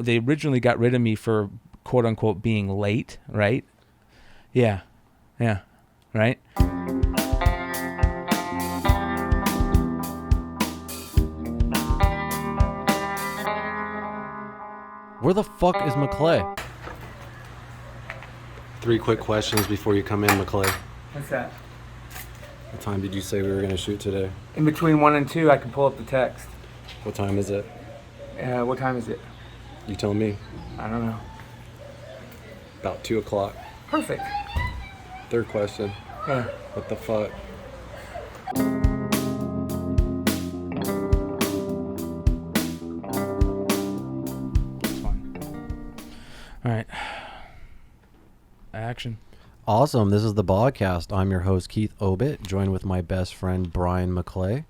they originally got rid of me for quote unquote being late, right? Yeah, right. Where the fuck is McClay? 3 quick questions before you come in, McClay. What's that? What time did you say we were going to shoot today? In between 1 and 2, I can pull up the text. What time is it? What time is it? You tell me. I don't know. About 2 o'clock. Perfect. 3rd question. Yeah. What the fuck? All right. Action. Awesome. This is the Bogcast. I'm your host, Keith Obit, joined with my best friend, Brian McClay.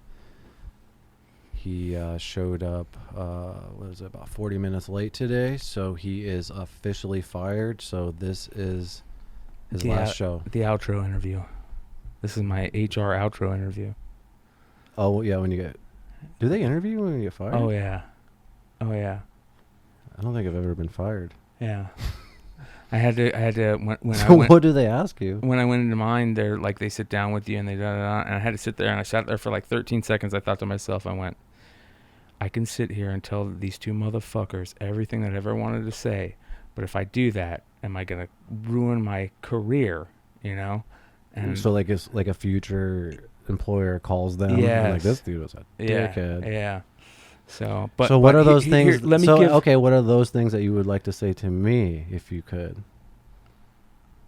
He showed up, about 40 minutes late today, so he is officially fired. So this is his last show. The outro interview. This is my HR outro interview. Oh, yeah, when you get... Do they interview you when you get fired? Oh, yeah. I don't think I've ever been fired. Yeah. I had to when so what do they ask you? When I went into mine, they're like, they sit down with you and they da-da-da, and I had to sit there, and I sat there for like 13 seconds. I thought to myself, I can sit here and tell these 2 motherfuckers everything that I ever wanted to say, but if I do that, am I going to ruin my career, you know? And so like it's like a future employer calls them, yes. and like, this dude was a dickhead. Yeah. So what are those things? Here, what are those things that you would like to say to me if you could?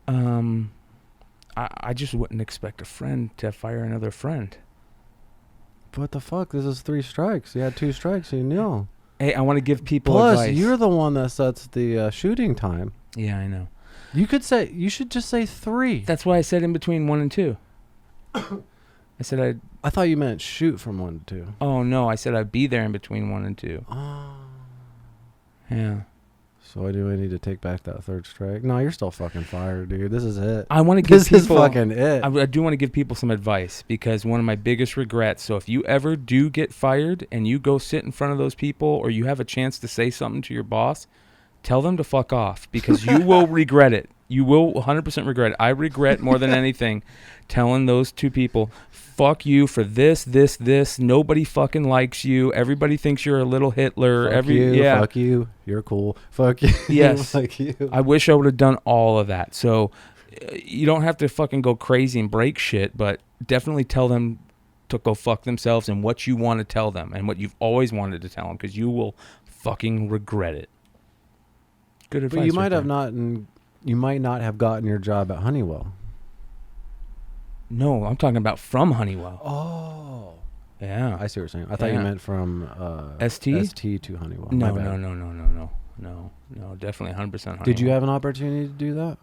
I just wouldn't expect a friend to fire another friend. What the fuck? This is 3 strikes. You had 2 strikes, you know. Hey, I want to give people Plus, advice. you're the one that sets the shooting time. Yeah, I know. You should just say 3. That's why I said in between 1 and 2. I thought you meant shoot from 1 to 2. Oh, no. I said I'd be there in between 1 and 2. Oh. Yeah. So do I need to take back that 3rd strike? No, you're still fucking fired, dude. This is it. I want to give people... This is fucking it. I do want to give people some advice, because one of my biggest regrets, so if you ever do get fired and you go sit in front of those people, or you have a chance to say something to your boss, tell them to fuck off, because you will regret it. You will 100% regret it. I regret more than anything telling those 2 people, fuck you for this. Nobody fucking likes you. Everybody thinks you're a little Hitler. Fuck you. You're cool. Fuck you. Yes. Fuck you. I wish I would have done all of that. So you don't have to fucking go crazy and break shit, but definitely tell them to go fuck themselves and what you want to tell them and what you've always wanted to tell them, because you will fucking regret it. Good advice. But you might not have gotten your job at Honeywell. No, I'm talking about from Honeywell. Oh. Yeah. I see what you're saying. I thought you meant from ST to Honeywell. No, definitely 100% Honeywell. Did you have an opportunity to do that?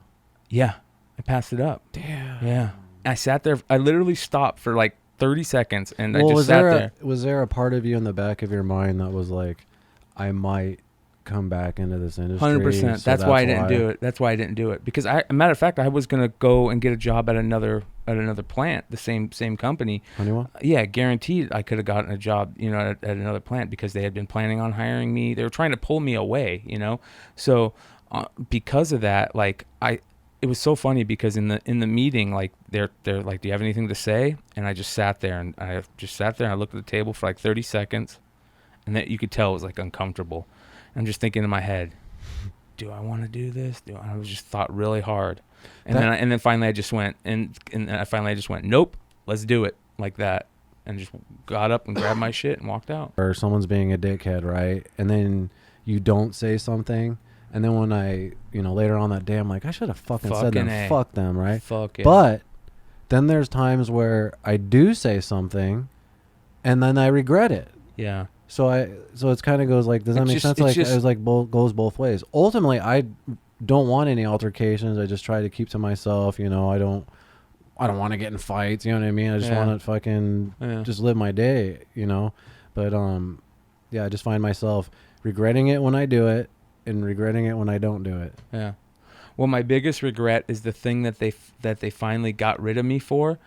Yeah. I passed it up. Damn. Yeah. I sat there. I literally stopped for like 30 seconds and I just sat there. Was there a part of you in the back of your mind that was like, I might come back into this industry? 100%. So that's why I didn't do it. That's why I didn't do it. Because matter of fact, I was gonna go and get a job at another plant, the same company. Honeywell? Yeah, guaranteed I could have gotten a job, at another plant, because they had been planning on hiring me. They were trying to pull me away, So because of that, like it was so funny, because in the meeting, like they're like, do you have anything to say? And I just sat there and I looked at the table for like 30 seconds, and that you could tell it was like uncomfortable. I'm just thinking in my head, do I want to do this? I was just thought really hard, and then finally I just went nope, let's do it, like that, and just got up and grabbed my shit and walked out. Or someone's being a dickhead, right? And then you don't say something, and then when I, later on that day, I'm like, I should have fucking said them. Fuck them, right? Fuck it. But then there's times where I do say something, and then I regret it. Yeah. So it kind of goes like, does that make sense? Like, it was like goes both ways. Ultimately, I don't want any altercations. I just try to keep to myself. I don't want to get in fights. You know what I mean? I just want to fucking just live my day. But I just find myself regretting it when I do it and regretting it when I don't do it. Yeah. Well, my biggest regret is the thing that they finally got rid of me for.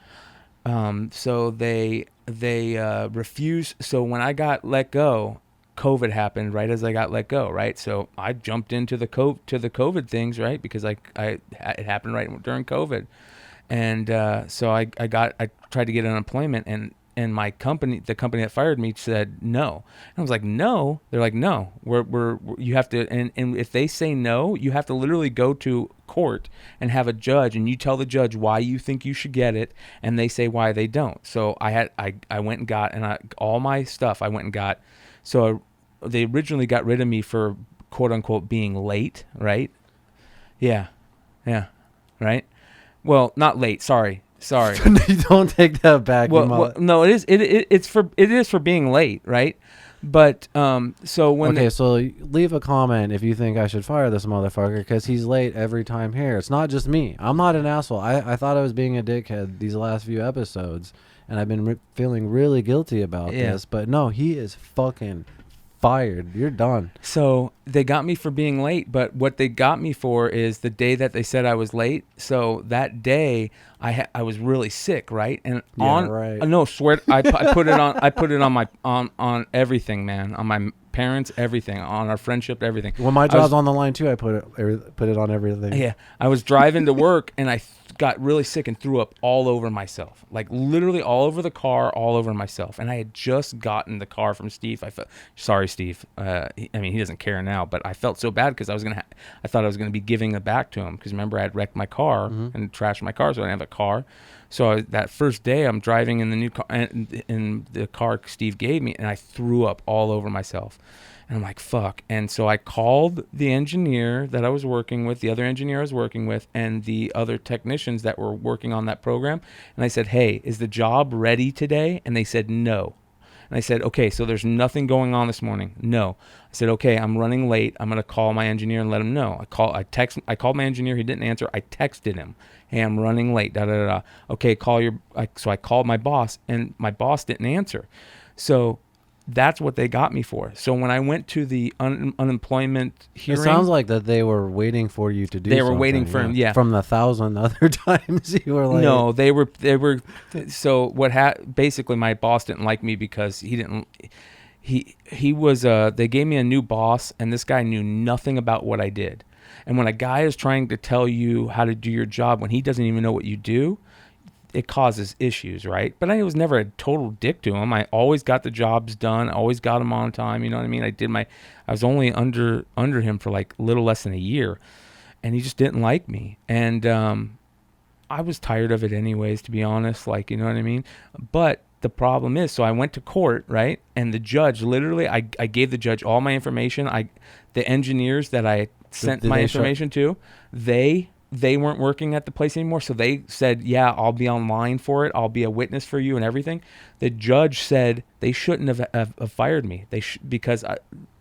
So they refused. So when I got let go, COVID happened right as I got let go, right? So I jumped into the COVID things, right? Because it happened right during COVID. And so I tried to get unemployment, and my company, the company that fired me, said no. And I was like, no. They're like, no. We're you have to, and if they say no, you have to literally go to court and have a judge, and you tell the judge why you think you should get it, and they say why they don't. So I went and got, and all my stuff I went and got. So they originally got rid of me for quote unquote being late, right? Yeah, right. Well, not late. Sorry. Don't take that back. Well, no, it is for being late, right? But so when so leave a comment if you think I should fire this motherfucker because he's late every time here. It's not just me. I'm not an asshole. I thought I was being a dickhead these last few episodes, and I've been feeling really guilty about this. But no, he is fucking fired. You're done. So they got me for being late, but what they got me for is the day that they said I was late. So that day I was really sick, right? And swear I put it on everything, man, on my parents, everything, on our friendship, everything. When my job's on the line too, I put it on everything. Yeah, I was driving to work and I got really sick and threw up all over myself, like literally all over the car, all over myself. And I had just gotten the car from Steve. Sorry, Steve. He doesn't care now, but I felt so bad because I thought I was gonna be giving it back to him because remember I had wrecked my car and trashed my car, so I didn't have a car. So that first day I'm driving in the new car, in the car Steve gave me, and I threw up all over myself. And I'm like, fuck. And so I called the engineer that I was working with, the other engineer I was working with, and the other technicians that were working on that program. And I said, hey, is the job ready today? And they said, no. And I said, okay, so there's nothing going on this morning? No. I said, okay, I'm running late. I'm going to call my engineer and let him know. I called my engineer. He didn't answer. I texted him. Hey, I'm running late. Okay, so I called my boss, and my boss didn't answer. So that's what they got me for. So when I went to the unemployment hearing, it sounds like that they were waiting for you to do. They were waiting for him. Yeah, from the 1,000 other times you were like. No, they were. So basically, my boss didn't like me because he didn't. He was. They gave me a new boss, and this guy knew nothing about what I did. And when a guy is trying to tell you how to do your job when he doesn't even know what you do, it causes issues, right? But I was never a total dick to him. I always got the jobs done. I always got them on time. You know what I mean? I was only under him for like a little less than a year, and he just didn't like me. And I was tired of it anyways, to be honest. Like, you know what I mean? But the problem is, so I went to court, right? And the judge, literally, I gave the judge all my information. The engineers that I sent my information to, they weren't working at the place anymore. So they said, yeah, I'll be online for it. I'll be a witness for you and everything. The judge said they shouldn't have fired me. Because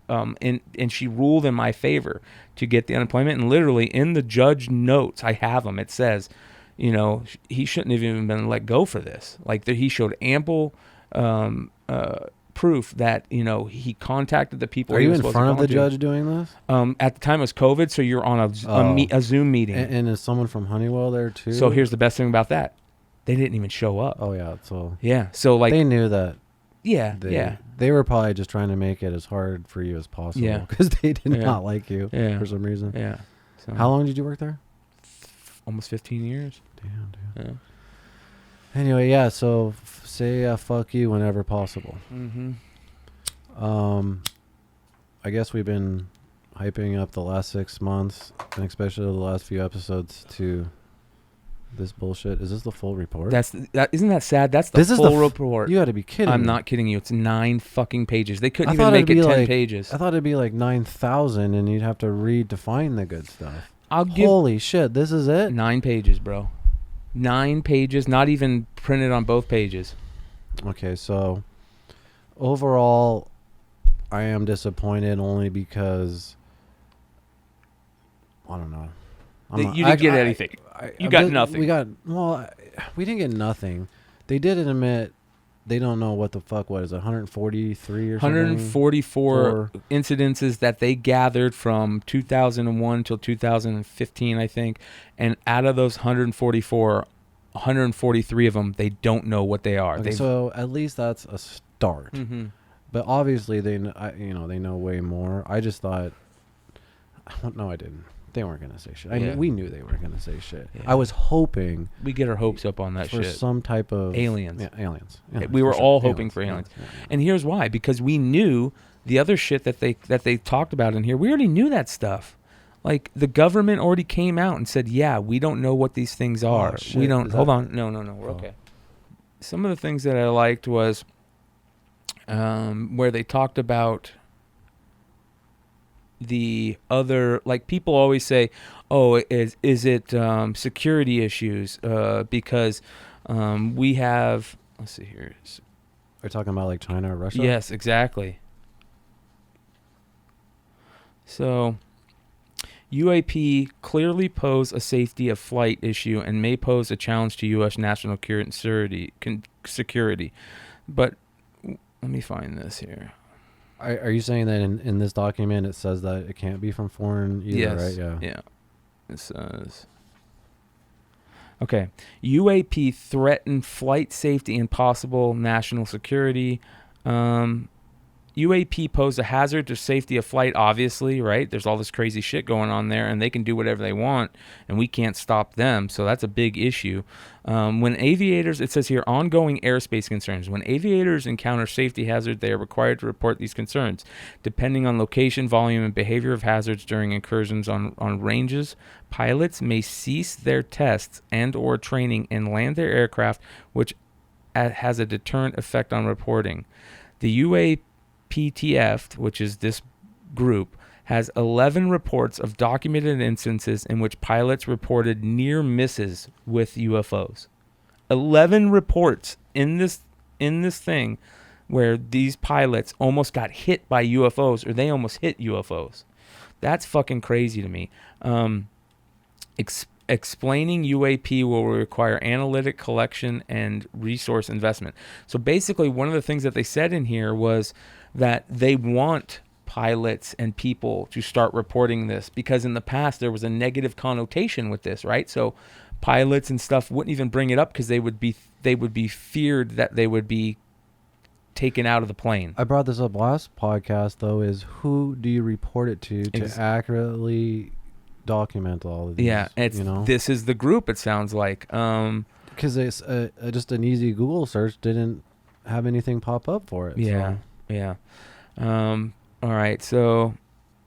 and she ruled in my favor to get the unemployment. And literally in the judge notes, I have them. It says, he shouldn't have even been let go for this. Like he showed ample proof that he contacted the people. Are you in front of the judge doing this? At the time it was COVID, so you're on a Zoom meeting. And is someone from Honeywell there too? So here's the best thing about that: they didn't even show up. Oh yeah, so so like they knew that. Yeah, They were probably just trying to make it as hard for you as possible. Yeah, because they did not like you for some reason. Yeah. So, how long did you work there? Almost 15 years. Damn. Yeah. Anyway, yeah. So say fuck you whenever possible. Mm-hmm. I guess we've been hyping up the last 6 months, and especially the last few episodes, to this bullshit. Is this the full report? Isn't that sad? That's the full report. You got to be kidding me. I'm not kidding you. It's 9 fucking pages. They couldn't even make it 10 pages. I thought it'd be like 9,000, and you'd have to read to find the good stuff. Holy shit! This is it. 9 pages, bro. 9 pages, not even printed on both pages. Okay, so overall, I am disappointed only because I don't know. You didn't get anything. You got nothing. We didn't get nothing. They did admit they don't know what the fuck was 143 or something. 144 incidences that they gathered from 2001 till 2015, I think. And out of those 144, 143 of them, they don't know what they are. Okay, so at least that's a start. Mm-hmm. But obviously they know way more. I just thought, no, I didn't. They weren't gonna say shit. I mean, we knew they weren't gonna say shit. Yeah. I was hoping we get our hopes up on that for shit. some type of aliens. Yeah, aliens. We were all hoping for aliens. Yeah. And here's why: because we knew the other shit that they talked about in here. We already knew that stuff. Like the government already came out and said, "Yeah, we don't know what these things are. We don't." Hold on, no, we're okay. Some of the things that I liked was where they talked about the other, like people always say, oh, is it security issues because we have, let's see here. Are you talking about like China or Russia? Yes, exactly. So UAP clearly pose a safety of flight issue and may pose a challenge to U.S. national security. But let me find this here. Are you saying that in this document it says that it can't be from foreign either, yes. right? Yeah. Yeah. It says, okay, UAP threaten flight safety and possible national security. UAP pose a hazard to safety of flight, obviously, right? There's all this crazy shit going on there, and they can do whatever they want, and we can't stop them, so that's a big issue. When aviators, it says here, ongoing airspace concerns. When aviators encounter safety hazards, they are required to report these concerns. Depending on location, volume, and behavior of hazards during incursions on ranges, pilots may cease their tests and or training and land their aircraft, which has a deterrent effect on reporting. The UAPTF, which is this group, has 11 reports of documented instances in which pilots reported near misses with UFOs. 11 reports in this thing where these pilots almost got hit by UFOs or they almost hit UFOs. That's fucking crazy to me. Explaining UAP will require analytic collection and resource investment. So basically one of the things that they said in here was that they want pilots and people to start reporting this because in the past there was a negative connotation with this, right? So pilots and stuff wouldn't even bring it up because they would be feared that they would be taken out of the plane. I brought this up last podcast though, is who do you report it to accurately document all of these? Yeah, this is the group, it sounds like. Because it's just an easy Google search didn't have anything pop up for it. Yeah, so. Yeah. All right, so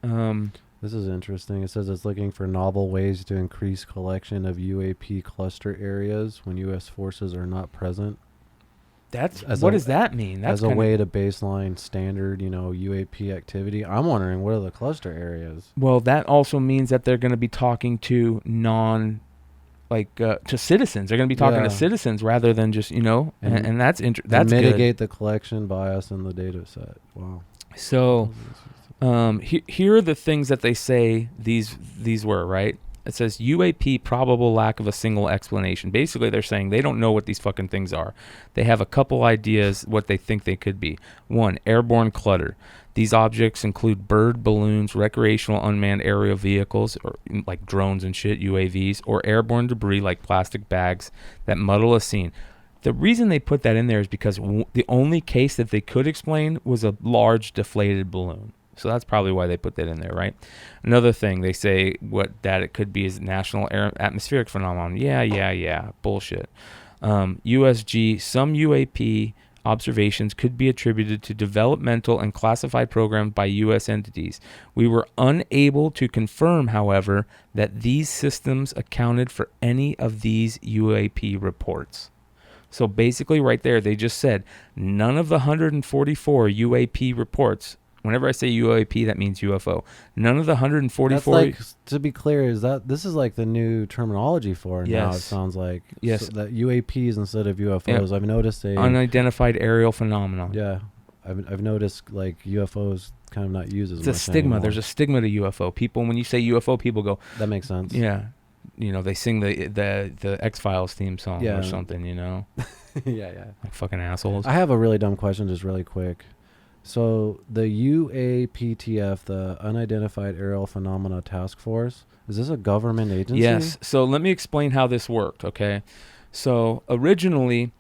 this is interesting. It says it's looking for novel ways to increase collection of UAP cluster areas when U.S. forces are not present. What does that mean? That's as a way to baseline standard, UAP activity. I'm wondering, what are the cluster areas? Well, that also means that they're going to be talking to to citizens. They're going to be talking to citizens rather than just, and that's that's mitigate good. The collection bias in the data set. Wow. So here are the things that they say these were, right? It says UAP probable lack of a single explanation. Basically, they're saying they don't know what these fucking things are. They have a couple ideas what they think they could be. 1, airborne clutter. These objects include bird balloons, recreational unmanned aerial vehicles, or like drones and shit, UAVs, or airborne debris like plastic bags that muddle a scene. The reason they put that in there is because the only case that they could explain was a large deflated balloon. So that's probably why they put that in there, right? Another thing they say that it could be is national atmospheric phenomenon. Yeah. Bullshit. USG, some UAP observations could be attributed to developmental and classified programs by U.S. entities. We were unable to confirm, however, that these systems accounted for any of these UAP reports. So basically right there, they just said none of the 144 UAP reports. Whenever I say UAP, that means UFO. None of the 144... That's like, to be clear, this is like the new terminology for it now, it sounds like. Yes. So that UAPs instead of UFOs. Yeah. I've noticed unidentified aerial phenomenon. Yeah. I've noticed like UFOs kind of not used as much. It's a stigma. Anymore. There's a stigma to UFO. People, when you say UFO, people go... That makes sense. Yeah. They sing the X-Files theme song or something, yeah. Like fucking assholes. I have a really dumb question just really quick. So the UAPTF, the Unidentified Aerial Phenomena Task Force, is this a government agency? Yes. So let me explain how this worked, okay? So originally,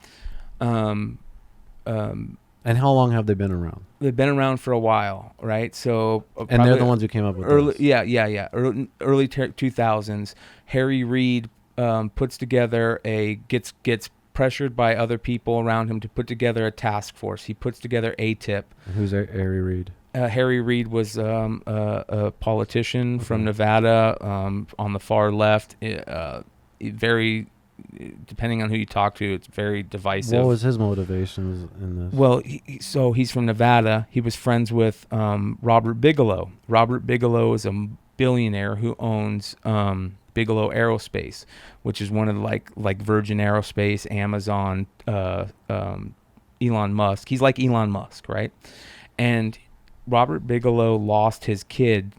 And how long have they been around? They've been around for a while, right? So and they're the ones who came up with early, this. yeah. Early 2000s. Harry Reid puts together gets pressured by other people around him to put together a task force. He puts together ATIP. Who's Harry Reid? Harry Reid was a politician from Nevada, on the far left. Very, depending on who you talk to, it's very divisive. What was his motivations in this? Well, so he's from Nevada. He was friends with Robert Bigelow. Robert Bigelow is a billionaire who owns Bigelow Aerospace, which is one of the like Virgin Aerospace, Amazon, Elon Musk. He's like Elon Musk, right? And Robert Bigelow lost his kid,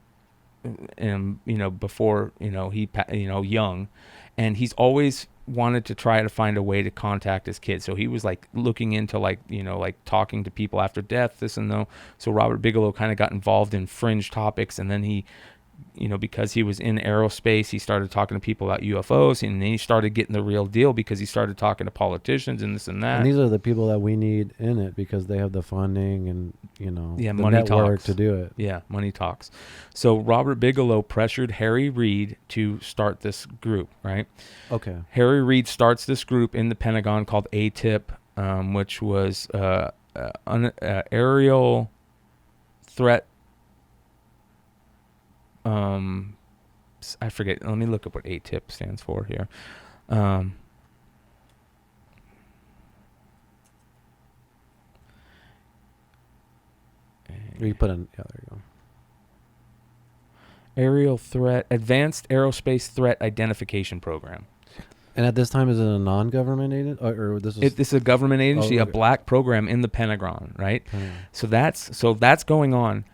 before he young, and he's always wanted to try to find a way to contact his kid. So he was like looking into like talking to people after death, this and that. So Robert Bigelow kind of got involved in fringe topics, and then he, because he was in aerospace, he started talking to people about UFOs, and then he started getting the real deal because he started talking to politicians and this and that. And these are the people that we need in it because they have the funding and the money network talks to do it. Yeah, money talks. So Robert Bigelow pressured Harry Reid to start this group, right? Okay. Harry Reid starts this group in the Pentagon called ATIP, which was aerial threat. I forget. Let me look up what ATIP stands for here. You put in, there you go. Aerial Threat, Advanced Aerospace Threat Identification Program. And at this time, is it a non-government agency, or this is? This is a government agency, okay. A black program in the Pentagon, right? So that's going on.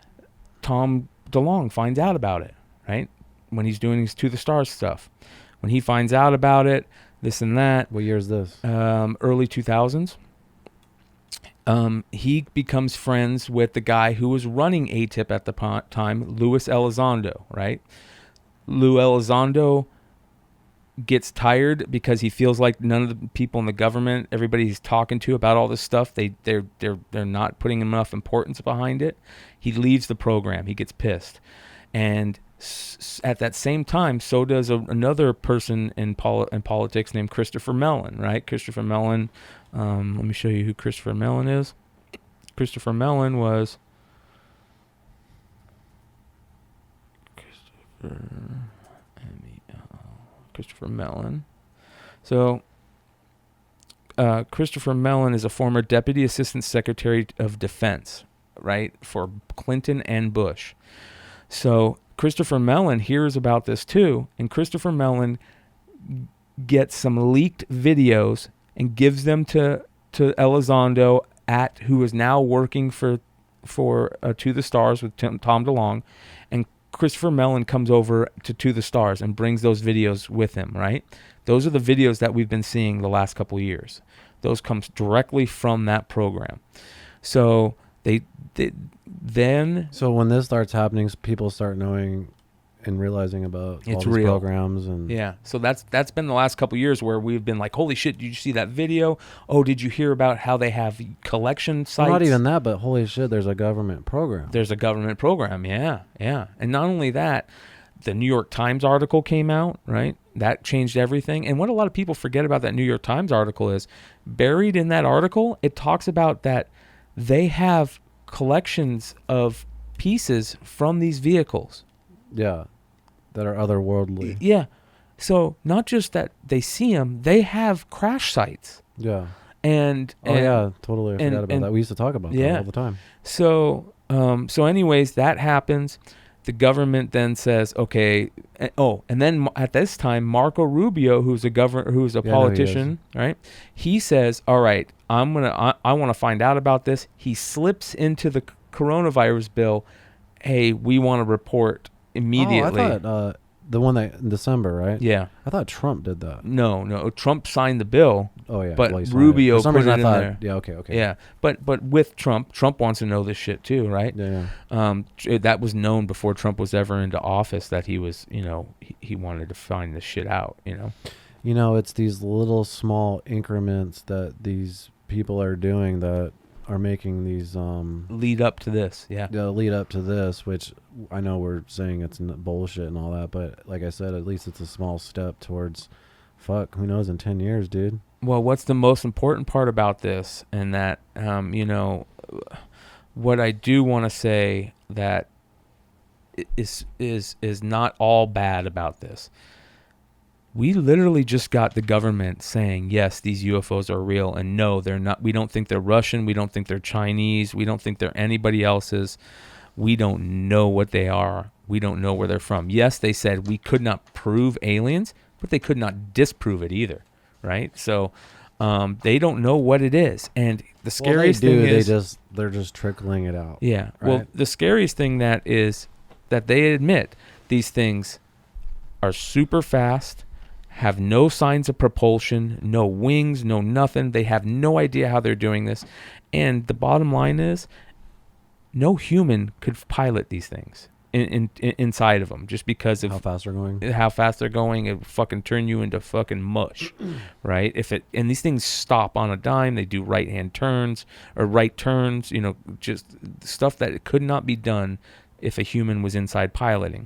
Tom DeLonge finds out about it, right? When he's doing his To the Stars stuff. When he finds out about it, this and that. What year is this? Early 2000s. He becomes friends with the guy who was running ATIP at the time, Luis Elizondo, right? Lou Elizondo gets tired because he feels like none of the people in the government, everybody he's talking to about all this stuff, they're not putting enough importance behind it. He leaves the program. He gets pissed. And at that same time, so does another person in politics named Christopher Mellon, right? Christopher Mellon. Let me show you who Christopher Mellon is. Christopher Mellon was Christopher Mellon. So Christopher Mellon is a former Deputy Assistant Secretary of Defense, right, for Clinton and Bush. So Christopher Mellon hears about this too, and Christopher Mellon gets some leaked videos and gives them to Elizondo, who is now working for To the Stars with Tom DeLonge, and Christopher Mellon comes over to the Stars and brings those videos with him, right? Those are the videos that we've been seeing the last couple of years. Those comes directly from that program. So So when this starts happening, people start knowing and realizing about all these real programs. And yeah, so that's been the last couple of years where we've been like, holy shit, did you see that video? Oh, did you hear about how they have collection sites? Not even that, but holy shit, there's a government program. There's a government program, yeah. And not only that, the New York Times article came out, right? That changed everything. And what a lot of people forget about that New York Times article is, buried in that article, it talks about that they have collections of pieces from these vehicles. Yeah, that are otherworldly. Yeah. So not just that they see them, they have crash sites. Yeah. And yeah, totally. I forgot about that. We used to talk about that all the time. So anyways, that happens. The government then says, okay. And then at this time, Marco Rubio, who's a politician, right? He says, all right, I want to find out about this. He slips into the coronavirus bill. Hey, we want to report immediately. I thought the one that in December, right? Yeah. I thought Trump did that. No. Trump signed the bill. Oh yeah. But Rubio put it in there. Yeah. Okay. Yeah. But with Trump wants to know this shit too, right? Yeah. That was known before Trump was ever into office that he was, he wanted to find this shit out, it's these little small increments that these people are doing that are making these lead up to this. Yeah. Lead up to this, which I know we're saying it's bullshit and all that, but like I said, at least it's a small step towards. Fuck, who knows in 10 years, dude. Well, what's the most important part about this, and that you know, what I do want to say that is not all bad about this. We literally just got the government saying, yes, these UFOs are real, and no, they're not. We don't think they're Russian. We don't think they're Chinese. We don't think they're anybody else's. We don't know what they are. We don't know where they're from. Yes, they said we could not prove aliens, but they could not disprove it either, right? So they don't know what it is. And the scariest thing is... They're just trickling it out. Yeah. Right? Well, the scariest thing that is that they admit these things are super fast, have no signs of propulsion, no wings, no nothing. They have no idea how they're doing this. And the bottom line is, no human could pilot these things inside of them just because of how fast they're going. It would fucking turn you into fucking mush, right? And these things stop on a dime. They do right turns, you know, just stuff that it could not be done if a human was inside piloting.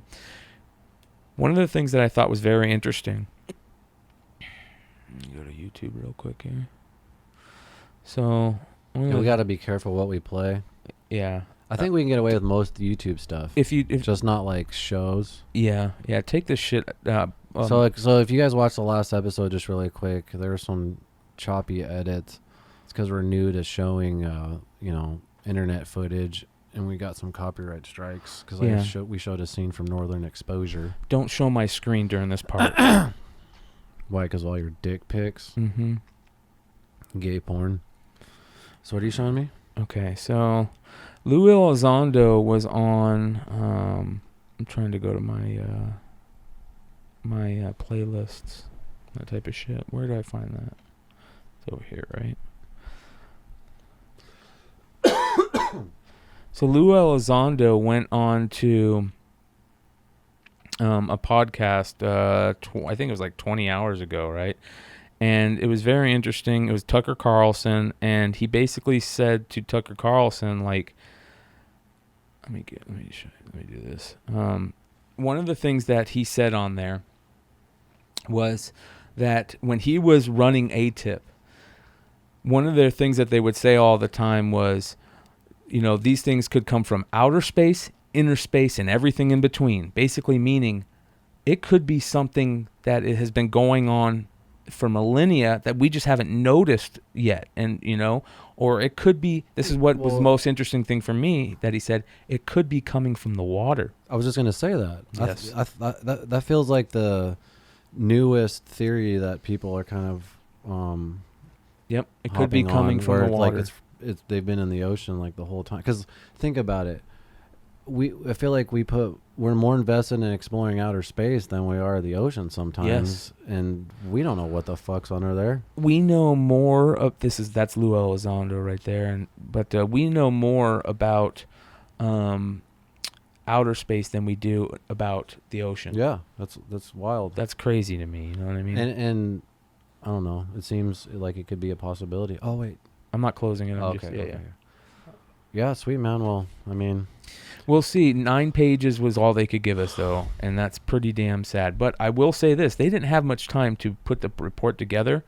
One of the things that I thought was very interesting. Go to YouTube real quick here. So we got to be careful what we play. Yeah. I think we can get away with most YouTube stuff. If just not like shows. Yeah. Take this shit. So if you guys watched the last episode, just really quick, there were some choppy edits. It's because we're new to showing, you know, internet footage, and we got some copyright strikes because we showed a scene from Northern Exposure. Don't show my screen during this part. Why? Because all your dick pics. Mm-hmm. Gay porn. So what are you showing me? Okay, so Lou Elizondo was on. I'm trying to go to my playlists, that type of shit. Where do I find that? It's over here, right? So Lou Elizondo went on to a podcast. I think it was like 20 hours ago, right? And it was very interesting. It was Tucker Carlson, and he basically said to Tucker Carlson, like, let me do this. One of the things that he said on there was that when he was running ATIP, one of the things that they would say all the time was, you know, these things could come from outer space, inner space, and everything in between. Basically meaning it could be something that it has been going on for millennia that we just haven't noticed yet. And, you know, or it could be, this is what was the most interesting thing for me, that he said, it could be coming from the water. I was just going to say that. Yes. That feels like the newest theory that people are kind of... Yep, it could be coming from the water. Like they've been in the ocean like the whole time. Because think about it. I feel like we're more invested in exploring outer space than we are the ocean sometimes. Yes. And we don't know what the fuck's under there. We know more of that's Lou Elizondo right there, but we know more about outer space than we do about the ocean. Yeah, that's wild. That's crazy to me. You know what I mean? And I don't know. It seems like it could be a possibility. Oh wait, I'm not closing it. Okay. Yeah, sweet man. Well, I mean, we'll see. 9 pages was all they could give us, though, and that's pretty damn sad. But I will say this: they didn't have much time to put the report together,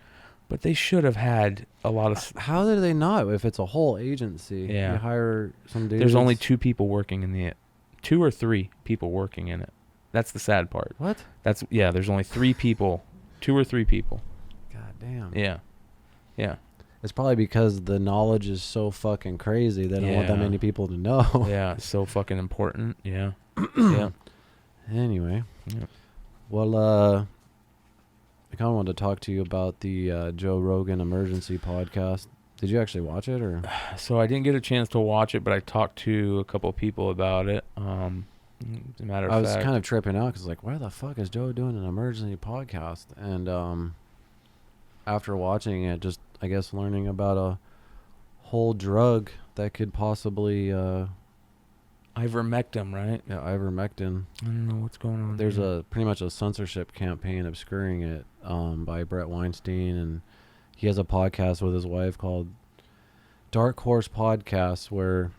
but they should have had a lot of. How did they not? If it's a whole agency, yeah, you hire some dudes. There's only 2 people working in it, 2 or 3 people working in it. That's the sad part. What? There's only 3 people, 2 or 3 people. God damn. Yeah. It's probably because the knowledge is so fucking crazy. They don't want that many people to know. Yeah, it's so fucking important. Yeah. Yeah. Anyway. Yeah. Well, I kind of wanted to talk to you about the Joe Rogan Emergency podcast. Did you actually watch it, or? So I didn't get a chance to watch it, but I talked to a couple of people about it. As a matter of fact, I was kind of tripping out because, like, why the fuck is Joe doing an emergency podcast? And after watching it, just I guess learning about a whole drug that could possibly ivermectin, right? Yeah, ivermectin. I don't know what's going on. There's pretty much a censorship campaign obscuring it by Bret Weinstein, and he has a podcast with his wife called Dark Horse podcast where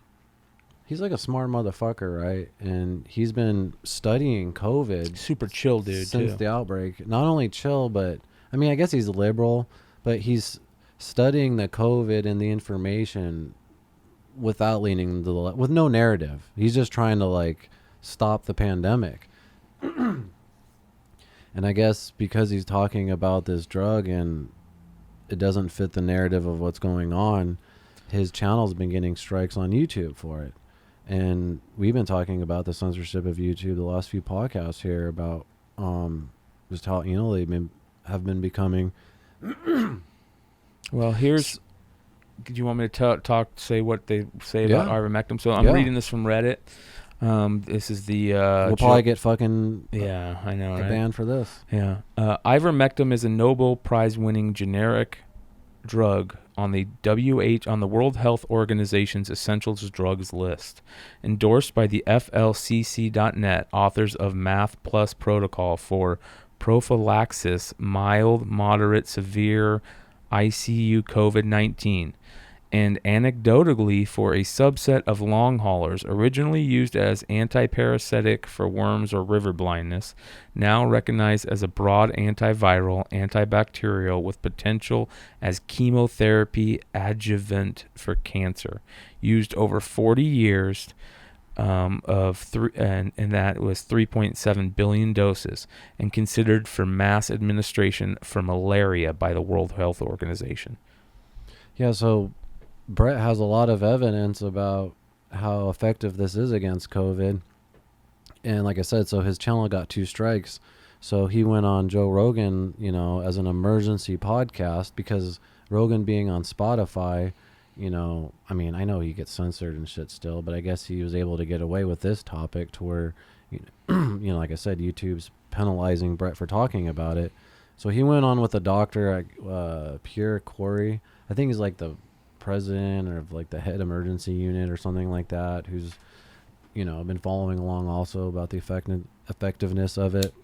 he's like a smart motherfucker, right? And he's been studying COVID. Super chill dude since too. the outbreak. Not only chill, but I mean, I guess he's liberal, but he's studying the COVID and the information without leaning to the with no narrative. He's just trying to like stop the pandemic. And I guess because he's talking about this drug and it doesn't fit the narrative of what's going on, his channel's been getting strikes on YouTube for it. And we've been talking about the censorship of YouTube the last few podcasts here about just how they have been becoming. Well, here's. Do you want me to say what they say about ivermectin? So I'm reading this from Reddit. This is the. We'll probably get fucking. Yeah, I know. A ban for this. Yeah, ivermectin is a Nobel Prize-winning generic drug on the World Health Organization's essentials drugs list, endorsed by the FLCC.net, authors of Math Plus Protocol for prophylaxis, mild, moderate, severe ICU COVID-19, and anecdotally for a subset of long haulers, originally used as antiparasitic for worms or river blindness, now recognized as a broad antiviral, antibacterial with potential as chemotherapy adjuvant for cancer, used over 40 years and that was 3.7 billion doses, and considered for mass administration for malaria by the World Health Organization. Yeah, so Bret has a lot of evidence about how effective this is against COVID. And like I said, so his channel got 2 strikes. So he went on Joe Rogan, as an emergency podcast, because Rogan being on Spotify, I mean, I know he gets censored and shit still, but I guess he was able to get away with this topic to where, like I said, YouTube's penalizing Bret for talking about it. So he went on with a doctor, Pierre Corey. I think he's like the president or like the head emergency unit or something like that, who's, been following along also about the effectiveness of it.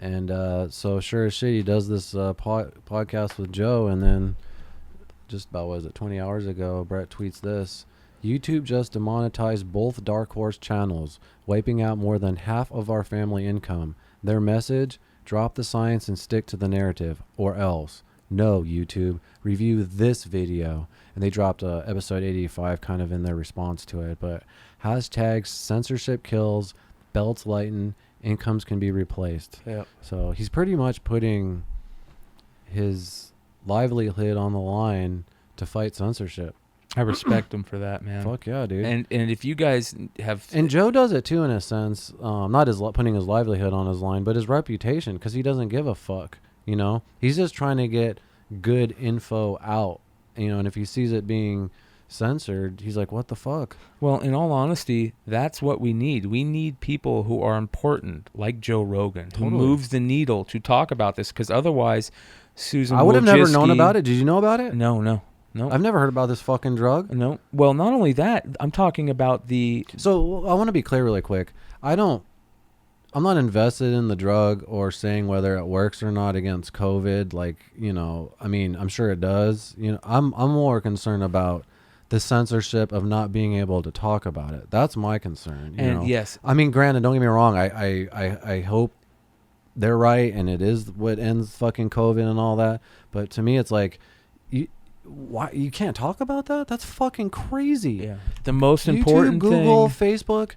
And so sure as shit, he does this podcast with Joe, and then just about 20 hours ago, Bret tweets this: YouTube just demonetized both Dark Horse channels, wiping out more than half of our family income. Their message: drop the science and stick to the narrative, or else. No, YouTube, review this video. And they dropped episode 85 kind of in their response to it. But hashtags censorship kills, belts lighten, incomes can be replaced. Yep. So he's pretty much putting his livelihood on the line to fight censorship. I respect him for that, man. Fuck yeah, dude. And if you guys have... And Joe does it too, in a sense. Not putting his livelihood on his line, but his reputation, because he doesn't give a fuck. He's just trying to get good info out, and if he sees it being censored, he's like, what the fuck? Well, in all honesty, that's what we need. We need people who are important, like Joe Rogan, who moves the needle to talk about this, because otherwise, Susan I would have never known about it. Did you know about it? No. I've never heard about this fucking drug. No. Well, not only that, I'm talking about the... So, I want to be clear really quick. I'm not invested in the drug or saying whether it works or not against COVID. Like, I mean, I'm sure it does. I'm more concerned about the censorship of not being able to talk about it. That's my concern. Yes. I mean, granted, don't get me wrong. I hope they're right and it is what ends fucking COVID and all that. But to me, it's like, why you can't talk about that? That's fucking crazy. Yeah. The most important YouTube, Google, Facebook,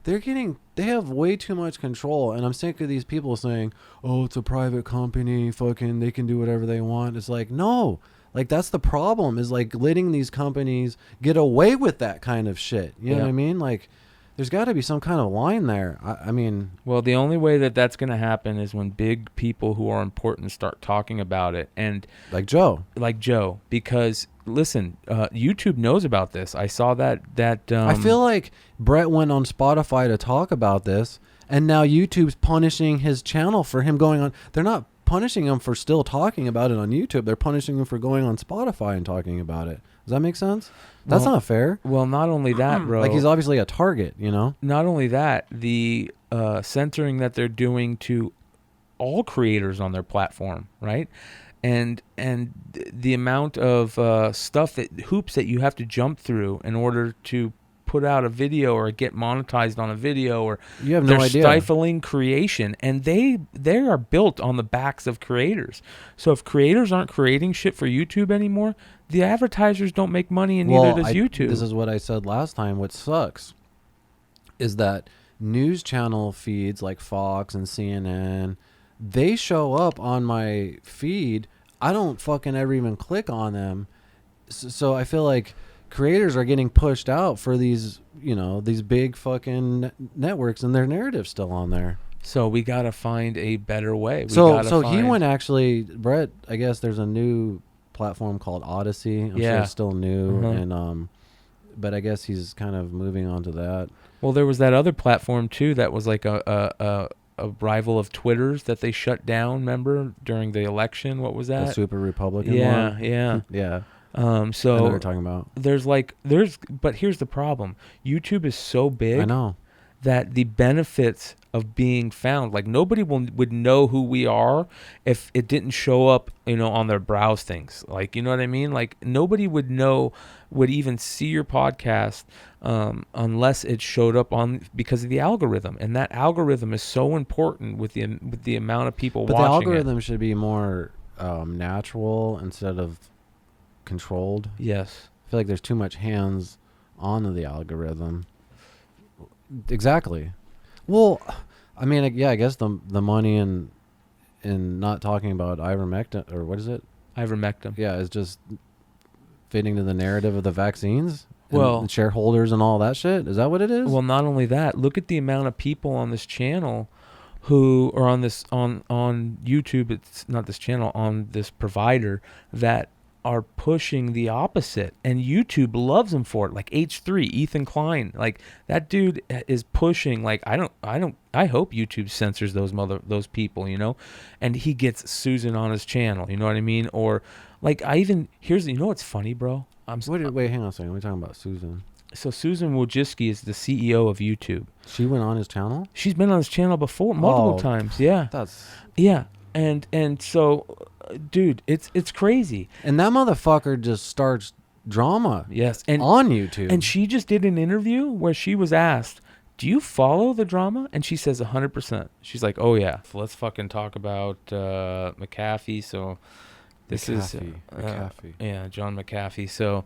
they have way too much control, and I'm sick of these people saying, oh, it's a private company, fucking they can do whatever they want. It's like, no, like that's the problem, is like letting these companies get away with that kind of shit. You know what I mean? Like, there's got to be some kind of line there. I mean, well, the only way that that's going to happen is when big people who are important start talking about it, and like Joe, because listen, YouTube knows about this. I saw that. I feel like Bret went on Spotify to talk about this, and now YouTube's punishing his channel for him going on. They're not punishing him for still talking about it on YouTube. They're punishing him for going on Spotify and talking about it. Does that make sense? That's not fair. Well, not only that, bro. Like, he's obviously a target, Not only that, the censoring that they're doing to all creators on their platform, right? and the amount of hoops that you have to jump through in order to put out a video or get monetized on a video, or you have no they're idea. stifling creation, and they are built on the backs of creators. So if creators aren't creating shit for YouTube anymore, the advertisers don't make money, and neither does YouTube. This is what I said last time. What sucks is that news channel feeds like Fox and CNN, they show up on my feed. I don't fucking ever even click on them. So I feel like creators are getting pushed out for these, these big fucking networks, and their narrative's still on there. So we got to find a better way. He went actually, Bret, I guess there's a new platform called Odyssey. I'm sure it's still new. And, but I guess he's kind of moving on to that. Well, there was that other platform too that was like a rival of Twitter's that they shut down, remember, during the election. What was that? The Super Republican one? Yeah. Yeah. So I know what you're talking about. But here's the problem. YouTube is so big. I know. That the benefits of being found, like nobody would know who we are if it didn't show up, on their browse things. Like, you know what I mean? Like nobody would even see your podcast unless it showed up because of the algorithm. And that algorithm is so important with the amount of people watching it. But the algorithm should be more natural instead of controlled. Yes. I feel like there's too much hands on the algorithm. Exactly. Well, I mean, I guess the money in not talking about ivermectin, or what is it? Ivermectin. Yeah, is just fitting to the narrative of the vaccines. And shareholders and all that shit. Is that what it is? Well, not only that. Look at the amount of people on this channel who are on YouTube. It's not this channel, on this provider that are pushing the opposite, and YouTube loves him for it. Like H3, Ethan Klein, like that dude is pushing. Like I hope YouTube censors those people, and he gets Susan on his channel. You know what I mean? Or like what's funny, bro? Wait, hang on a second. We're talking about Susan. So Susan Wojcicki is the CEO of YouTube. She went on his channel? She's been on his channel before, multiple times. Yeah. Yeah. And so, dude, it's crazy. And that motherfucker just starts drama. Yes. On YouTube. And she just did an interview where she was asked, do you follow the drama? And she says 100%. She's like, oh, yeah. So let's fucking talk about McAfee. So this McAfee. Yeah, John McAfee. So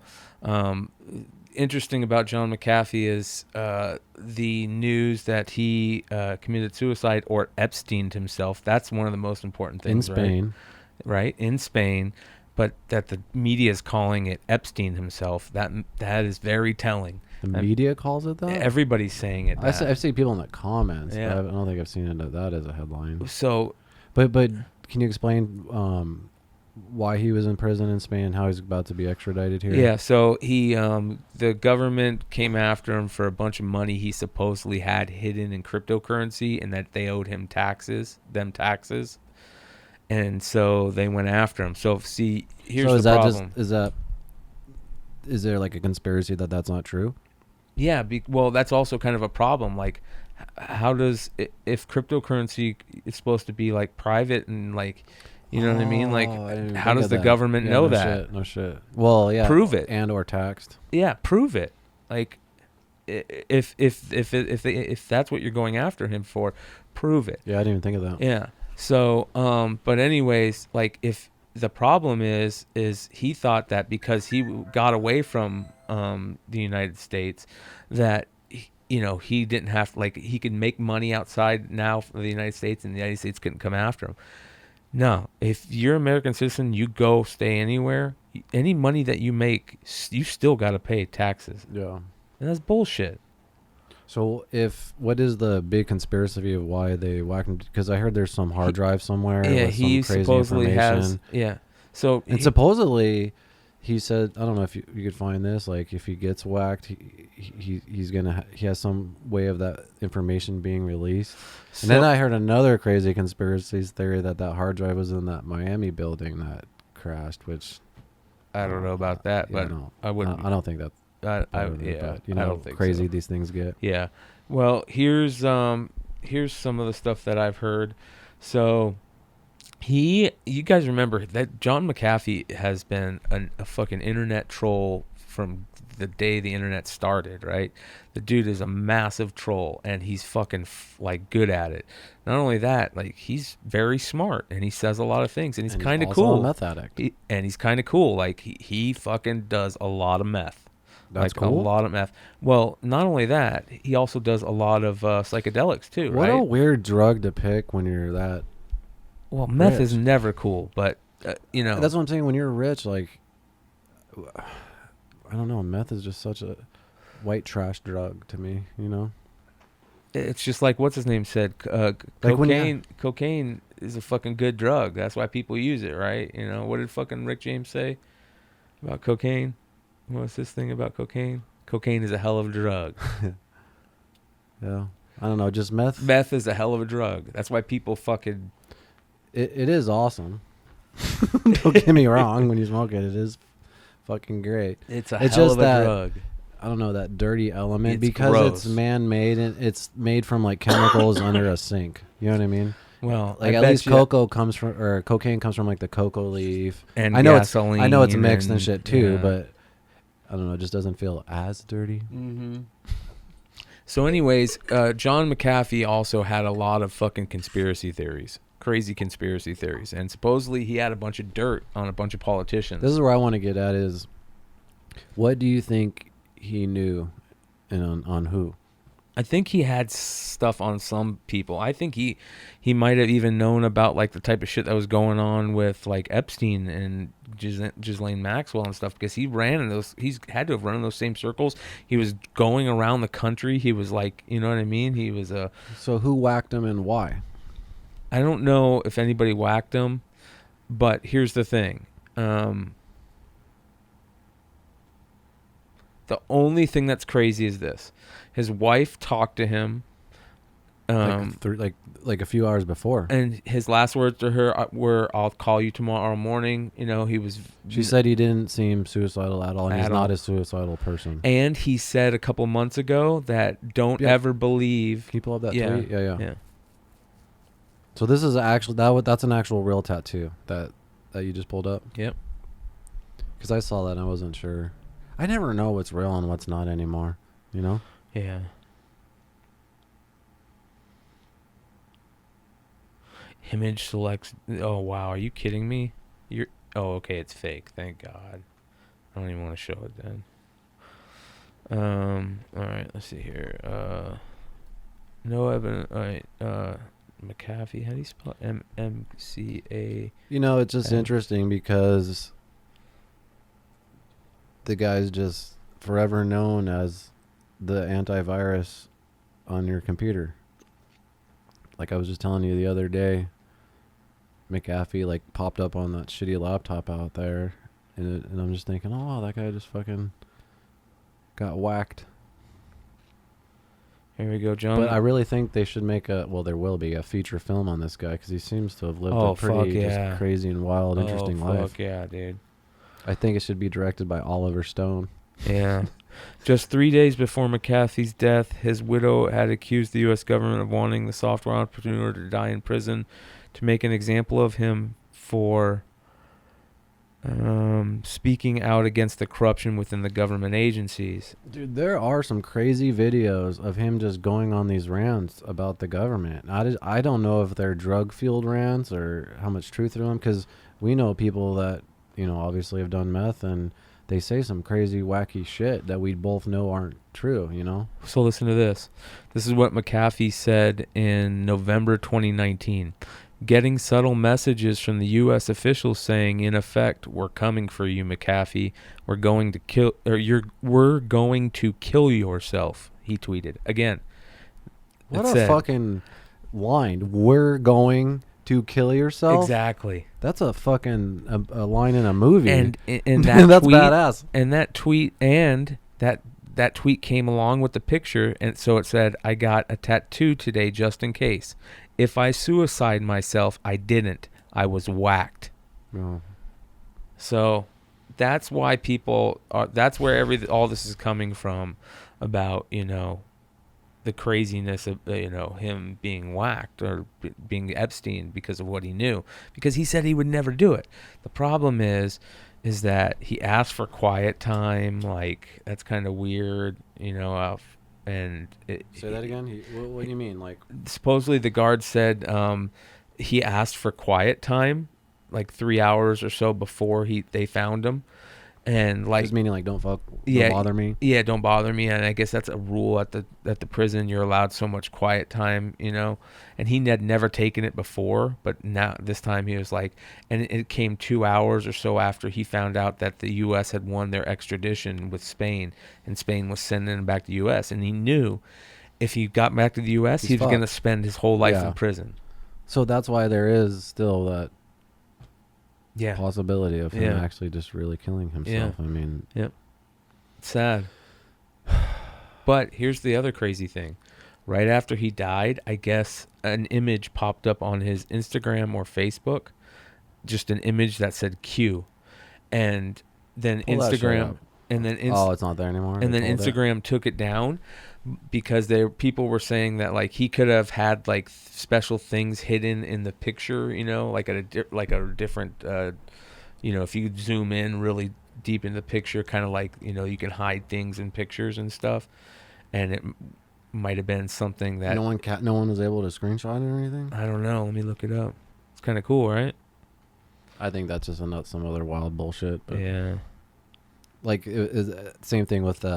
interesting about John McAfee is the news that he committed suicide or Epsteined himself. That's one of the most important things. In Spain. Right? In Spain. But that the media is calling it Epstein himself. That is very telling. The media calls it that? Everybody's saying it. I've seen people in the comments. Yeah. But I don't think I've seen that as a headline. So, but can you explain why he was in prison in Spain, how he's about to be extradited here? Yeah, so he the government came after him for a bunch of money he supposedly had hidden in cryptocurrency, and that they owed him taxes. And so they went after him. So see, here's the problem. Is there like a conspiracy that's not true? Yeah, well, that's also kind of a problem. Like, how does, if cryptocurrency is supposed to be like private and like, you know what I mean? Like, how does the government know that? No shit. Well, yeah. Prove it. And or taxed. Yeah, prove it. Like, if that's what you're going after him for, prove it. Yeah, I didn't even think of that. Yeah. So, but anyways, like, if the problem is he thought that because he got away from the United States, that he didn't have, like, he could make money outside now for the United States, and the United States couldn't come after him. No, if you're an American citizen, you go stay anywhere. Any money that you make, you still got to pay taxes. Yeah, and that's bullshit. So what is the big conspiracy of why they whacked him? Because I heard there's some hard drive somewhere. Yeah, with he some crazy supposedly information. has. Yeah. So supposedly, he said, I don't know if you could find this. Like, if he gets whacked, he has some way of that information being released. And then I heard another crazy conspiracy theory that hard drive was in that Miami building that crashed. Which I don't know about that, but I wouldn't. I don't think that. But I don't think crazy so. These things get. Yeah. Well, here's some of the stuff that I've heard. So You guys remember that John McAfee has been a fucking internet troll from the day the internet started, right? The dude is a massive troll, and he's fucking like good at it. Not only that, like he's very smart, and he says a lot of things, and he's kind of cool. A meth addict. And he's kind of cool. Like he fucking does a lot of meth. That's like cool. A lot of meth. Well, not only that, he also does a lot of psychedelics too. What right? a weird drug to pick when you're that. Well, meth rich. is never cool, but you know. That's what I'm saying. When you're rich, like, I don't know, meth is just such a white trash drug to me. You know. It's just like what's his name said. Cocaine. Cocaine is a fucking good drug. That's why people use it, right? You know. What did fucking Rick James say about cocaine? What's this thing about cocaine? Cocaine is a hell of a drug. Yeah. I don't know. Just meth. Meth is a hell of a drug. That's why people fucking. It is awesome. Don't get me wrong. When you smoke it, it is fucking great. It's hell of a drug. I don't know, that dirty element It's because gross. it's man-made and it's made from like chemicals under a sink. You know what I mean? Well, like at least cocaine comes from like the cocoa leaf. And I know gasoline. I know it's mixed and shit too, yeah. but I don't know. It just doesn't feel as dirty. Mm-hmm. So, anyways, John McAfee also had a lot of fucking conspiracy theories. Crazy conspiracy theories, and supposedly he had a bunch of dirt on a bunch of politicians. This is where I want to get at is, what do you think he knew, and on who? I think he had stuff on some people. I think he might have even known about like the type of shit that was going on with like Epstein and Ghislaine Maxwell and stuff, because he's had to have run in those same circles. He was going around the country. He was like, you know what I mean? He was a. So who whacked him and why? I don't know if anybody whacked him, but here's the thing. The only thing that's crazy is this. His wife talked to him. Like a few hours before. And his last words to her were, "I'll call you tomorrow morning." You know, he was. She said he didn't seem suicidal at all, and he's not a suicidal person. And he said a couple months ago that don't ever believe. Can you pull up that tweet? Yeah. So this is actually that's an actual real tattoo that you just pulled up. Yep. Because I saw that and I wasn't sure. I never know what's real and what's not anymore. You know? Yeah. Image selects. Oh wow, are you kidding me? Oh, okay, it's fake. Thank God. I don't even want to show it then. All right, let's see here. No evidence. All right. McAfee. How do you spell MCA? You know, it's just interesting because the guy's just forever known as the antivirus on your computer. Like I was just telling you the other day, McAfee like popped up on that shitty laptop out there, and I'm just thinking, oh wow, that guy just fucking got whacked. Here we go, John. But I really think they should make there will be a feature film on this guy because he seems to have lived a pretty just crazy and wild, interesting life. Fuck yeah, dude. I think it should be directed by Oliver Stone. Yeah. Just 3 days before McAfee's death, his widow had accused the U.S. government of wanting the software entrepreneur to die in prison to make an example of him for speaking out against the corruption within the government agencies. Dude, there are some crazy videos of him just going on these rants about the government. I don't know if they're drug-fueled rants or how much truth are in them, because we know people that, you know, obviously have done meth, and they say some crazy, wacky shit that we both know aren't true, you know? So listen to this. This is what McAfee said in November 2019. Getting subtle messages from the U.S. officials saying, in effect, "We're coming for you, McAfee. We're going to kill yourself," he tweeted. Again. What a fucking line. "We're going to kill yourself." Exactly. That's a fucking a line in a movie. And that that's tweet, badass. And that tweet came along with the picture, and so it said, "I got a tattoo today just in case. If I suicide myself, I didn't. I was whacked." Oh. So that's why people are. That's where all this is coming from, about, you know, the craziness of him being whacked or being Epstein because of what he knew, because he said he would never do it. The problem is that he asked for quiet time. Like, that's kind of weird, and say that again. What do you mean? Like, supposedly the guard said he asked for quiet time, like 3 hours or so before they found him. And like, just meaning like don't bother me. Yeah, don't bother me. And I guess that's a rule at the prison. You're allowed so much quiet time, And he had never taken it before, but now this time he was like, and it came 2 hours or so after he found out that the U.S. had won their extradition with Spain, and Spain was sending him back to the U.S. And he knew if he got back to the U.S., he was going to spend his whole life in prison. So that's why there is still that. Possibility of him actually just really killing himself. I mean, sad. But here's the other crazy thing. Right after he died, I guess an image popped up on his Instagram or Facebook, just an image that said Q, and then Instagram, and then it's not there anymore. And then Instagram took it down because people were saying that like he could have had like special things hidden in the picture, like a different, if you zoom in really deep in the picture, kind of like you can hide things in pictures and stuff, and it might have been something that no one was able to screenshot it or anything. I don't know. Let me look it up. It's kind of cool, right? I think that's just some other wild bullshit. But yeah. Like, it is same thing with the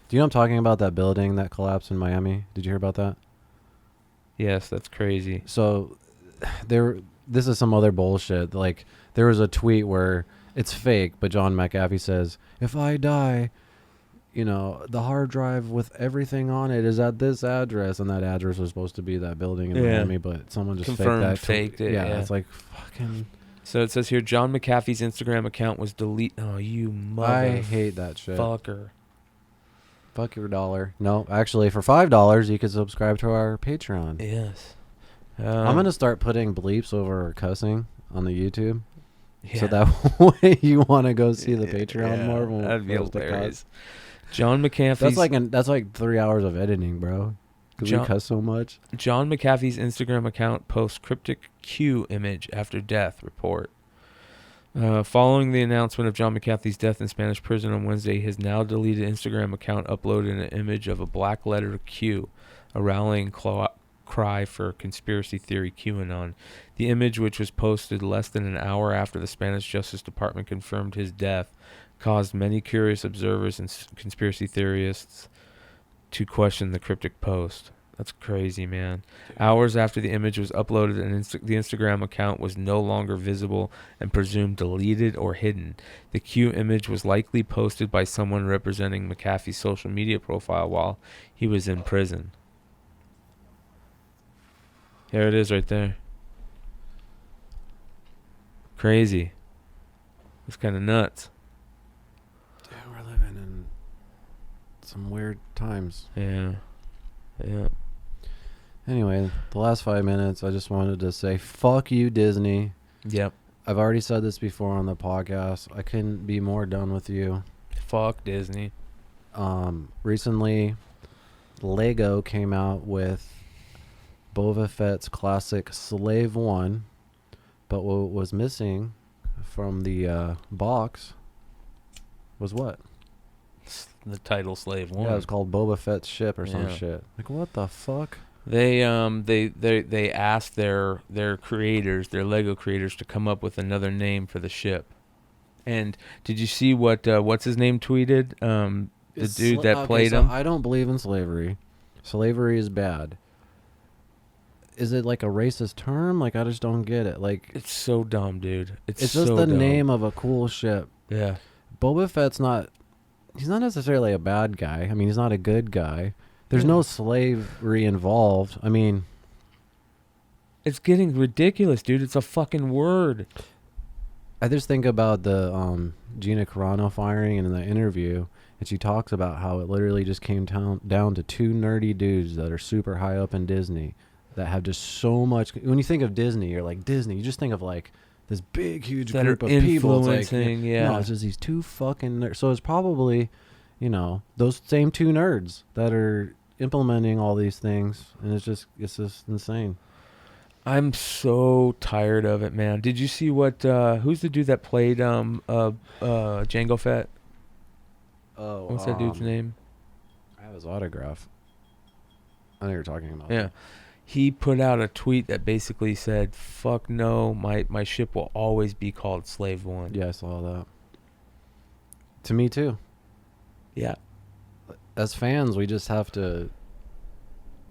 do you know I'm talking about, that building that collapsed in Miami? Did you hear about that? Yes, that's crazy. So this is some other bullshit. Like, there was a tweet where it's fake, but John McAfee says, if I die, the hard drive with everything on it is at this address, and that address was supposed to be that building in Miami, but someone just faked it. Yeah, it's like fucking. So it says here, John McAfee's Instagram account was deleted. Oh, you mother! I hate that shit. Fucker. Fuck your dollar. No, actually, for $5, you can subscribe to our Patreon. Yes. I'm gonna start putting bleeps over cussing on the YouTube, so that way you want to go see the Patreon more. That'd be hilarious. John McAfee's. That's like 3 hours of editing, bro. Because we cuss so much. John McAfee's Instagram account posts cryptic Q image after death report. Following the announcement of John McAfee's death in Spanish prison on Wednesday, his now deleted Instagram account uploaded an image of a black letter Q, a rallying cry for conspiracy theory QAnon. The image, which was posted less than an hour after the Spanish Justice Department confirmed his death, caused many curious observers and conspiracy theorists to question the cryptic post. That's crazy, man. Hours after the image was uploaded, the Instagram account was no longer visible and presumed deleted or hidden. The Q image was likely posted by someone representing McAfee's social media profile while he was in prison. There it is right there. Crazy. It's kind of nuts. Yeah, we're living in some weird times. Yeah. Anyway, the last 5 minutes, I just wanted to say, fuck you, Disney. Yep. I've already said this before on the podcast. I couldn't be more done with you. Fuck Disney. Recently, Lego came out with Boba Fett's classic Slave 1, but what was missing from the box was what? The title Slave 1. Yeah, it was called Boba Fett's ship or some shit. Like, what the fuck? They asked their creators, their Lego creators, to come up with another name for the ship. And did you see what what's his name tweeted? The dude that played him. I don't believe in slavery. Slavery is bad. Is it like a racist term? Like, I just don't get it. Like, it's so dumb, dude. It's just so the dumb. name of a cool ship. Yeah. Boba Fett's not. He's not necessarily a bad guy. I mean, he's not a good guy. There's no slavery involved. I mean, it's getting ridiculous, dude. It's a fucking word. I just think about the Gina Carano firing and in the interview, and she talks about how it literally just came down to two nerdy dudes that are super high up in Disney that have just so much. When you think of Disney, you're like, Disney, you just think of like this big, huge that group of people. It's like, no, it's just these two fucking nerds. So it's probably, those same two nerds that are implementing all these things, and it's just insane. I'm so tired of it, man. Did you see what? Who's the dude that played Jango Fett? Oh, what's that dude's name? I have his autograph. I know you're talking about. Yeah, he put out a tweet that basically said, "Fuck no, my ship will always be called Slave One." Yeah, I saw that. To me too. Yeah. As fans, we just have to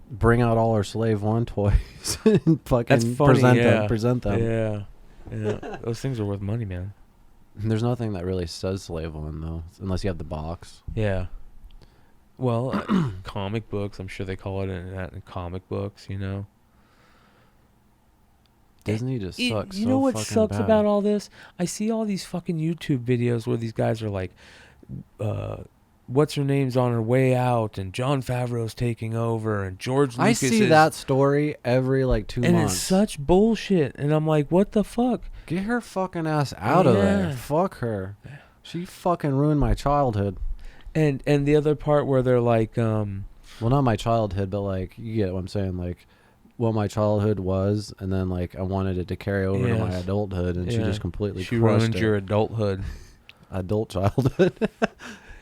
bring out all our Slave One toys and fucking present them. Yeah. Those things are worth money, man. There's nothing that really says Slave One though, unless you have the box. Yeah. Well, comic books. I'm sure they call it in comic books. You know. Disney just sucks. You know what sucks about all this? I see all these fucking YouTube videos where these guys are like, what's her name's on her way out, and Jon Favreau's taking over, and George Lucas I see that story every 2 months. And it's such bullshit. And I'm like, what the fuck? Get her fucking ass out of there. Fuck her. She fucking ruined my childhood. And the other part where they're like, well, not my childhood, but you get what I'm saying, what my childhood was, and then I wanted it to carry over to my adulthood, and she just completely she crushed ruined it. your adulthood. Adult childhood.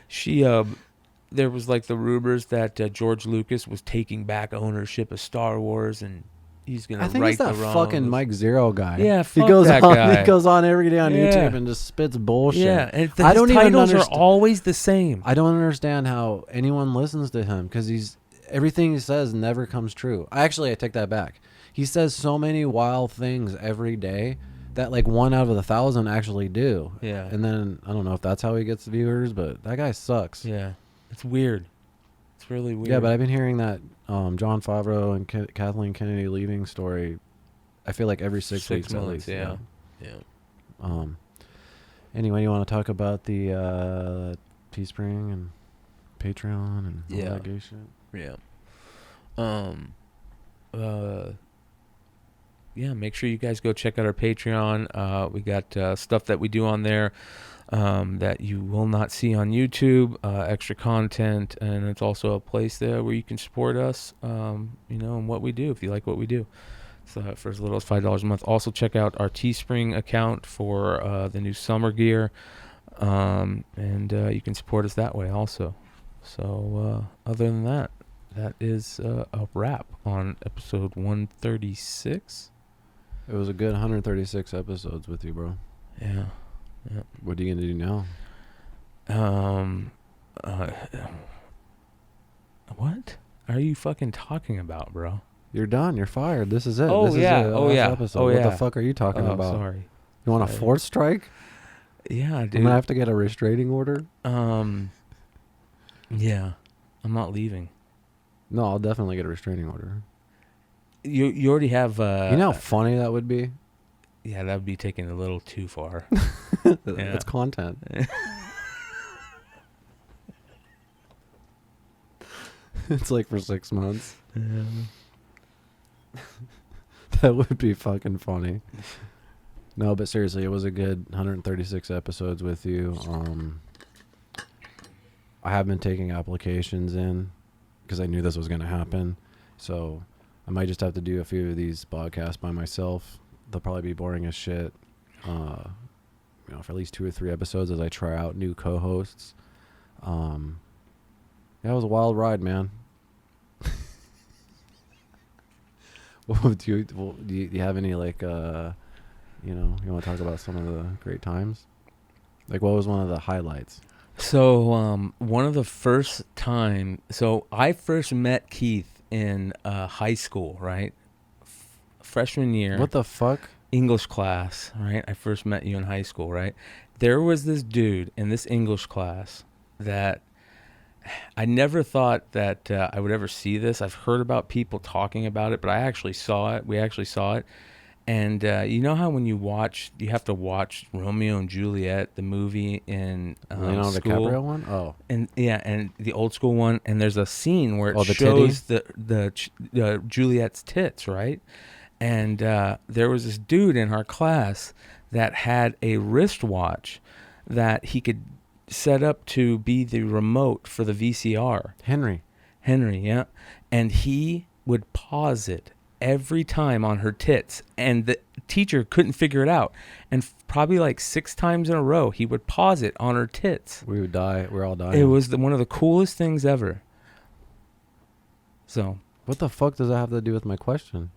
She there was the rumors that George Lucas was taking back ownership of Star Wars, and he's gonna right the wrongs. I think it's that fucking Mike Zero guy. Yeah, fuck that guy. He goes on every day on YouTube and just spits bullshit. Yeah, and his titles are always the same. I don't understand how anyone listens to him, because everything he says never comes true. I take that back. He says so many wild things every day that 1 out of 1,000 actually do. Yeah. And then I don't know if that's how he gets viewers, but that guy sucks. Yeah. It's weird. It's really weird. Yeah, but I've been hearing that Jon Favreau and Kathleen Kennedy leaving story, I feel every 6 weeks months, at least. Yeah. Anyway, you want to talk about the Teespring and Patreon and all that gay shit? Yeah. Yeah, make sure you guys go check out our Patreon. We got stuff that we do on there that you will not see on YouTube, extra content, and it's also a place there where you can support us, and what we do if you like what we do. So for as little as $5 a month. Also check out our Teespring account for the new summer gear, and you can support us that way also. So other than that, that is a wrap on episode 136. It was a good 136 episodes with you, bro. Yeah. What are you gonna do now? What are you fucking talking about, bro? You're done. You're fired. This is it. Oh, this yeah. Is the last episode. What the fuck are you talking about? Sorry. You want a fourth strike? Yeah, dude. I'm gonna have to get a restraining order. Yeah. I'm not leaving. No, I'll definitely get a restraining order. You already have. You know how funny that would be? Yeah, that would be taken a little too far. It's content. It's for 6 months. Yeah. That would be fucking funny. No, but seriously, it was a good 136 episodes with you. I have been taking applications in because I knew this was going to happen. So I might just have to do a few of these podcasts by myself. They'll probably be boring as shit. For at least 2 or 3 episodes as I try out new co-hosts. Yeah, it was a wild ride, man. Do you have any you want to talk about some of the great times? What was one of the highlights? So one of the first time, I first met Keith in high school, right? Freshman year. What the fuck? English class, right? I first met you in high school, right? There was this dude in this English class that I never thought that I would ever see this. I've heard about people talking about it, but I actually saw it. We actually saw it. And you know how when you have to watch Romeo and Juliet, the movie in Leonardo school? DiCaprio one? Oh. And and the old school one, and there's a scene where it the shows the Juliet's tits, right? And there was this dude in our class that had a wristwatch that he could set up to be the remote for the VCR. Henry. Henry, yeah. And he would pause it every time on her tits, and the teacher couldn't figure it out. And probably like 6 times in a row, he would pause it on her tits. We would die. We're all dying. It was one of the coolest things ever. So, what the fuck does that have to do with my question?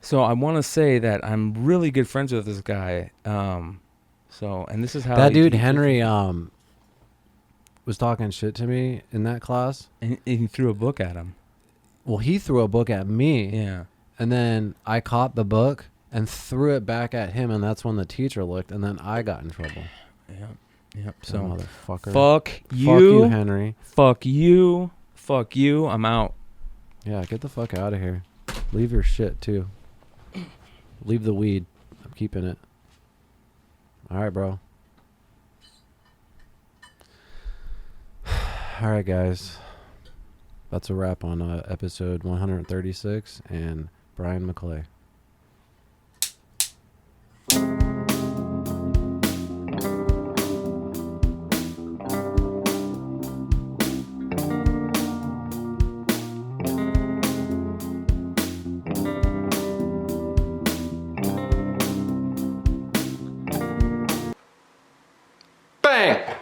So I want to say that I'm really good friends with this guy. And this is how that dude Henry was talking shit to me in that class, and he threw a book at him. Well, he threw a book at me. Yeah. And then I caught the book and threw it back at him, and that's when the teacher looked, and then I got in trouble. Yep. So, motherfucker. Fuck you. Fuck you, Henry. Fuck you. Fuck you. I'm out. Yeah, get the fuck out of here. Leave your shit, too. Leave the weed. I'm keeping it. All right, bro. All right, guys. That's a wrap on episode 136 and Brian McClay. Bang!